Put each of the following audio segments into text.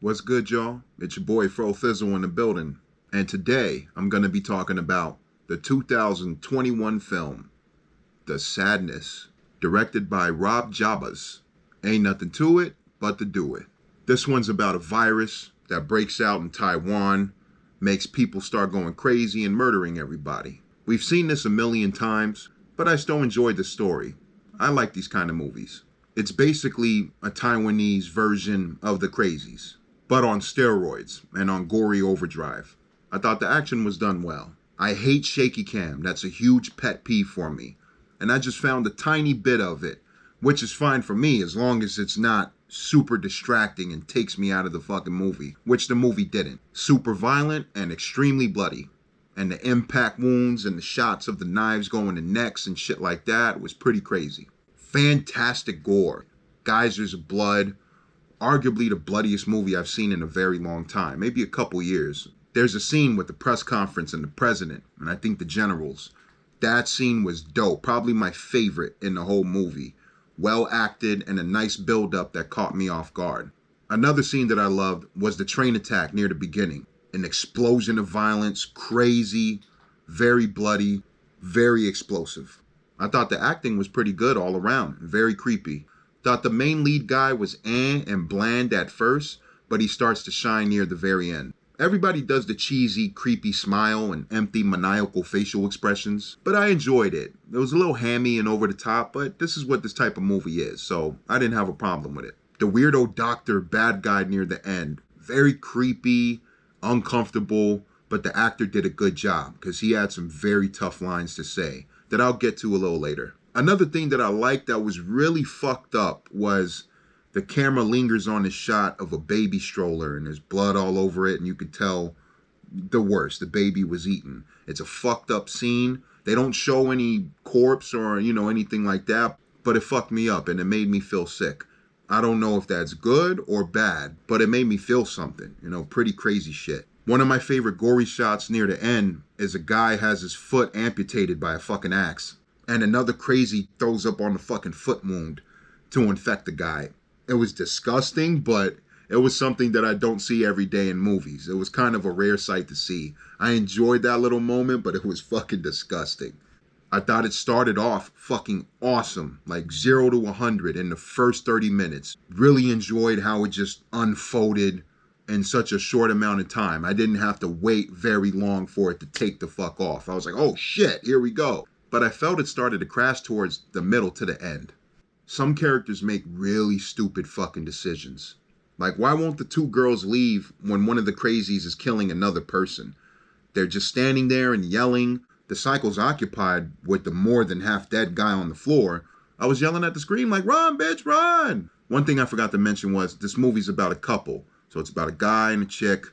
What's good, y'all? It's your boy Fro Thizzle in the building, and today I'm going to be talking about the 2021 film, The Sadness, directed by Rob Jabas. Ain't nothing to it but to do it. This one's about a virus that breaks out in Taiwan, makes people start going crazy and murdering everybody. We've seen this a million times, but I still enjoy the story. I like these kind of movies. It's basically a Taiwanese version of The Crazies, but on steroids and on gory overdrive. I thought the action was done well. I hate shaky cam. That's a huge pet peeve for me. And I just found a tiny bit of it, which is fine for me as long as it's not super distracting and takes me out of the fucking movie, which the movie didn't. Super violent and extremely bloody. And the impact wounds and the shots of the knives going to necks and shit like that was pretty crazy. Fantastic gore. Geysers of blood. Arguably the bloodiest movie I've seen in a very long time, maybe a couple years. There's a scene with the press conference and the president, and I think the generals. That scene was dope, probably my favorite in the whole movie. Well acted and a nice build up that caught me off guard. Another scene that I loved was the train attack near the beginning. An explosion of violence, crazy, very bloody, very explosive. I thought the acting was pretty good all around, very creepy. Thought the main lead guy was and bland at first, but he starts to shine near the very end. Everybody does the cheesy, creepy smile and empty, maniacal facial expressions, but I enjoyed it. It was a little hammy and over the top, but this is what this type of movie is, so I didn't have a problem with it. The weirdo doctor bad guy near the end, very creepy, uncomfortable, but the actor did a good job because he had some very tough lines to say that I'll get to a little later. Another thing that I liked that was really fucked up was the camera lingers on the shot of a baby stroller and there's blood all over it and you could tell the worst. The baby was eaten. It's a fucked up scene. They don't show any corpse or, anything like that, but it fucked me up and it made me feel sick. I don't know if that's good or bad, but it made me feel something, pretty crazy shit. One of my favorite gory shots near the end is a guy has his foot amputated by a fucking axe. And another crazy throws up on the fucking foot wound to infect the guy. It was disgusting, but it was something that I don't see every day in movies. It was kind of a rare sight to see. I enjoyed that little moment, but it was fucking disgusting. I thought it started off fucking awesome, like 0 to 100 in the first 30 minutes. Really enjoyed how it just unfolded in such a short amount of time. I didn't have to wait very long for it to take the fuck off. I was like, oh shit, here we go. But I felt it started to crash towards the middle to the end. Some characters make really stupid fucking decisions. Like, why won't the two girls leave when one of the crazies is killing another person? They're just standing there and yelling. The cycle's occupied with the more than half dead guy on the floor. I was yelling at the screen like, run, bitch, run! One thing I forgot to mention was this movie's about a couple. So it's about a guy and a chick.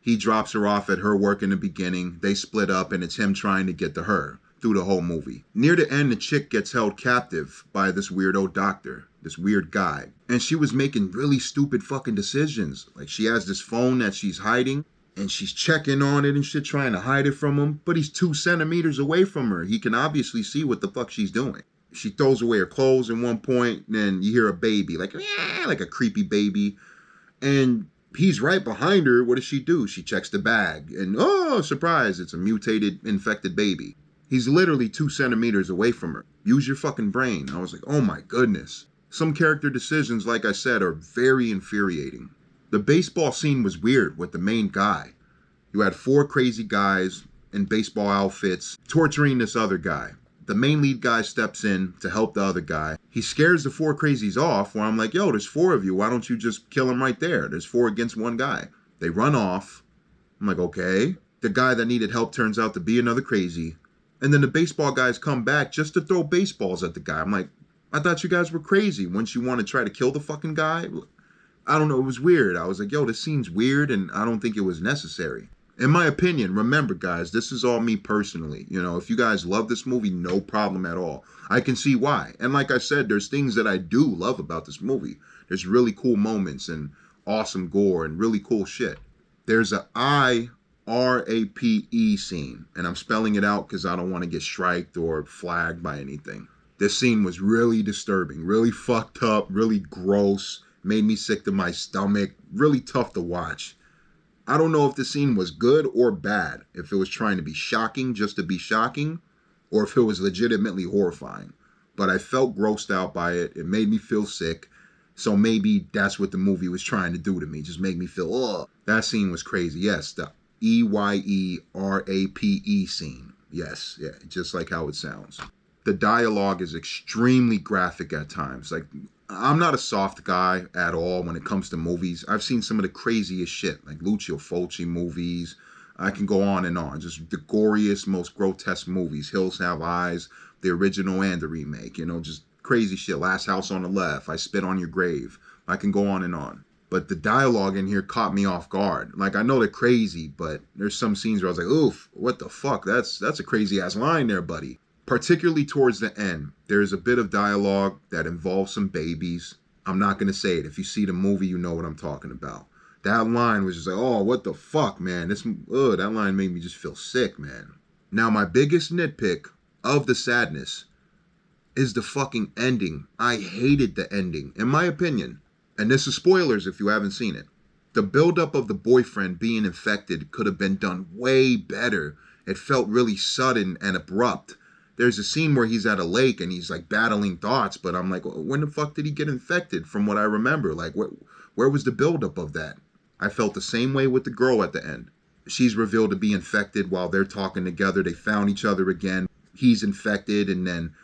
He drops her off at her work in the beginning. They split up and it's him trying to get to her through the whole movie. Near the end, the chick gets held captive by this weirdo doctor, this weird guy. And she was making really stupid fucking decisions. Like, she has this phone that she's hiding and she's checking on it and shit, trying to hide it from him. But he's 2 centimeters away from her. He can obviously see what the fuck she's doing. She throws away her clothes at one point, and then you hear a baby, like a creepy baby. And he's right behind her. What does she do? She checks the bag. And oh, surprise, it's a mutated, infected baby. He's literally 2 centimeters away from her. Use your fucking brain. I was like, oh my goodness. Some character decisions, like I said, are very infuriating. The baseball scene was weird with the main guy. You had 4 crazy guys in baseball outfits torturing this other guy. The main lead guy steps in to help the other guy. He scares the 4 crazies off where I'm like, yo, there's 4 of you. Why don't you just kill him right there? There's 4 against 1 guy. They run off. I'm like, okay. The guy that needed help turns out to be another crazy. And then the baseball guys come back just to throw baseballs at the guy. I'm like, I thought you guys were crazy. Wouldn't you want to try to kill the fucking guy? I don't know. It was weird. I was like, yo, this scene's weird and I don't think it was necessary. In my opinion, remember, guys, this is all me personally. If you guys love this movie, no problem at all. I can see why. And like I said, there's things that I do love about this movie. There's really cool moments and awesome gore and really cool shit. There's a IRAPE scene, and I'm spelling it out because I don't want to get striked or flagged by anything. This scene was really disturbing, really fucked up, really gross, Made me sick to my stomach. Really tough to watch. I don't know if the scene was good or bad. If it was trying to be shocking just to be shocking, or if it was legitimately horrifying. But I felt grossed out by it. It made me feel sick. So maybe that's what the movie was trying to do to me. Just make me feel, ugh. That scene was crazy. Yes, the EYERAPE scene. Yes, yeah, just like how it sounds. The dialogue is extremely graphic at times. Like, I'm not a soft guy at all when it comes to movies. I've seen some of the craziest shit, like Lucio Fulci movies. I can go on and on. Just the goriest, most grotesque movies. Hills Have Eyes, the original and the remake. You know, just crazy shit. Last House on the Left, I Spit on Your Grave. I can go on and on. But the dialogue in here caught me off guard. Like, I know they're crazy, but there's some scenes where I was like, oof, what the fuck? That's a crazy ass line there, buddy. Particularly towards the end, there's a bit of dialogue that involves some babies. I'm not going to say it. If you see the movie, you know what I'm talking about. That line was just like, oh, what the fuck, man? That line made me just feel sick, man. Now, my biggest nitpick of the sadness is the fucking ending. I hated the ending, in my opinion. And this is spoilers if you haven't seen it. The buildup of the boyfriend being infected could have been done way better. It felt really sudden and abrupt. There's a scene where he's at a lake and he's like battling thoughts, but I'm like, when the fuck did he get infected from what I remember? Like, where was the buildup of that? I felt the same way with the girl at the end. She's revealed to be infected while they're talking together. They found each other again. He's infected and then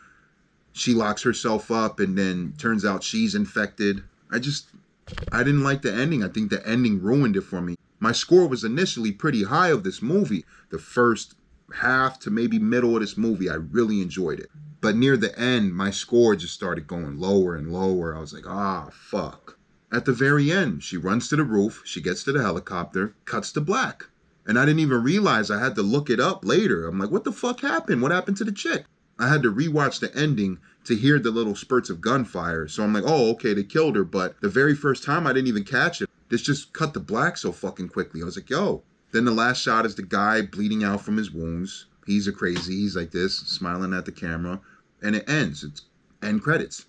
she locks herself up and then turns out she's infected. I didn't like the ending. I think the ending ruined it for me. My score was initially pretty high of this movie. The first half to maybe middle of this movie, I really enjoyed it. But near the end, my score just started going lower and lower. I was like, fuck. At the very end, she runs to the roof, she gets to the helicopter, cuts to black. And I didn't even realize I had to look it up later. I'm like, what the fuck happened? What happened to the chick? I had to rewatch the ending to hear the little spurts of gunfire. So I'm like, oh, okay, they killed her. But the very first time, I didn't even catch it. This just cut to black so fucking quickly. I was like, yo. Then the last shot is the guy bleeding out from his wounds. He's a crazy. He's like this, smiling at the camera. And it ends. It's end credits.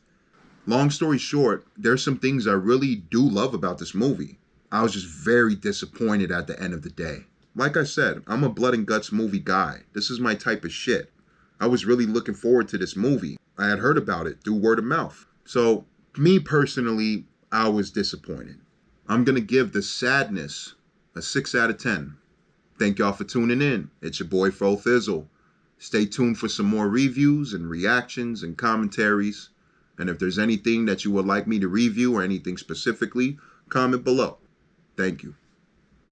Long story short, there's some things I really do love about this movie. I was just very disappointed at the end of the day. Like I said, I'm a blood and guts movie guy. This is my type of shit. I was really looking forward to this movie. I had heard about it through word of mouth. So, me personally, I was disappointed. I'm going to give The Sadness a 6 out of 10. Thank y'all for tuning in. It's your boy Fro Thizzle. Stay tuned for some more reviews and reactions and commentaries. And if there's anything that you would like me to review or anything specifically, comment below. Thank you.